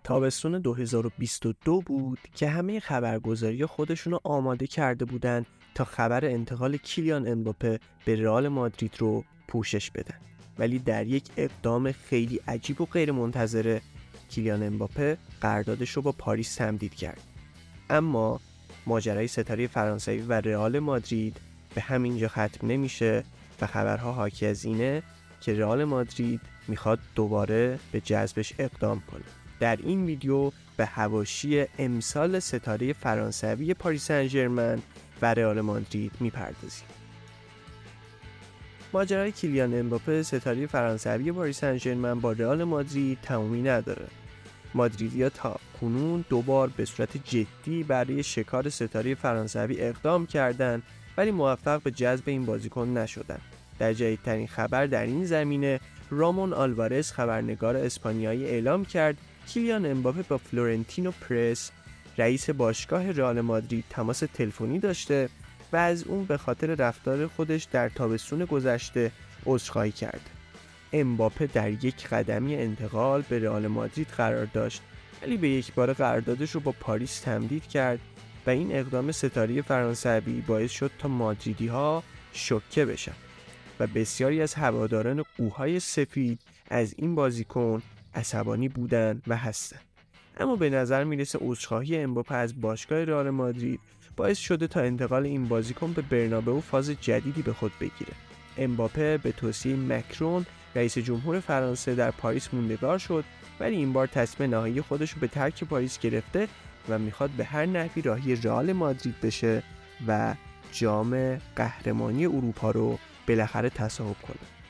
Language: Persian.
تابستون 2022 بود که همه خبرگزاری خودشونو آماده کرده بودن تا خبر انتقال کیلیان امباپه به رئال مادرید رو پوشش بدن. ولی در یک اقدام خیلی عجیب و غیر منتظره کیلیان امباپه قراردادش رو با پاریس تمدید کرد. اما ماجرای ستاره فرانسوی و رئال مادرید به همینجا ختم نمیشه و خبرها حاکی از اینه که رئال مادرید میخواد دوباره به جذبش اقدام کنه. در این ویدیو به حواشی امسال ستاره فرانسوی پاریس سن ژرمن و رئال مادرید میپردازیم. ماجرای کیلیان امباپه ستاره فرانسوی پاریس سن ژرمن با رئال مادرید تمومی نداره. مادریدیا تا کنون دوبار به صورت جدی برای شکار ستاره فرانسوی اقدام کردند ولی موفق به جذب این بازیکن نشدند. در جدیدترین خبر در این زمینه رامون آلوارز خبرنگار اسپانیایی اعلام کرد کیلیان امباپه با فلورنتینو پرس رئیس باشگاه رئال مادرید تماس تلفنی داشته و از اون به خاطر رفتار خودش در تابستون گذشته عذرخواهی کرد. امباپه در یک قدمی انتقال به رئال مادرید قرار داشت ولی به یک بار قراردادش رو با پاریس تمدید کرد و این اقدام ستاره فرانسوی باعث شد تا مادریدی ها شوکه بشن و بسیاری از هواداران قوهای سفید از این بازیکن عصبانی بودند و هستند. اما به نظر میرسه عذرخواهی امباپه از باشگاه رئال مادرید باعث شده تا انتقال این بازیکن به برنابئو فاز جدیدی به خود بگیره. امباپه به توصیه مکرون رئیس جمهور فرانسه در پاریس موندگار شد ولی این بار تصمیم نهایی خودش رو به ترک پاریس گرفته و میخواد به هر نحوی راهی رئال مادرید بشه و جام قهرمانی اروپا رو بالاخره تصاحب کنه.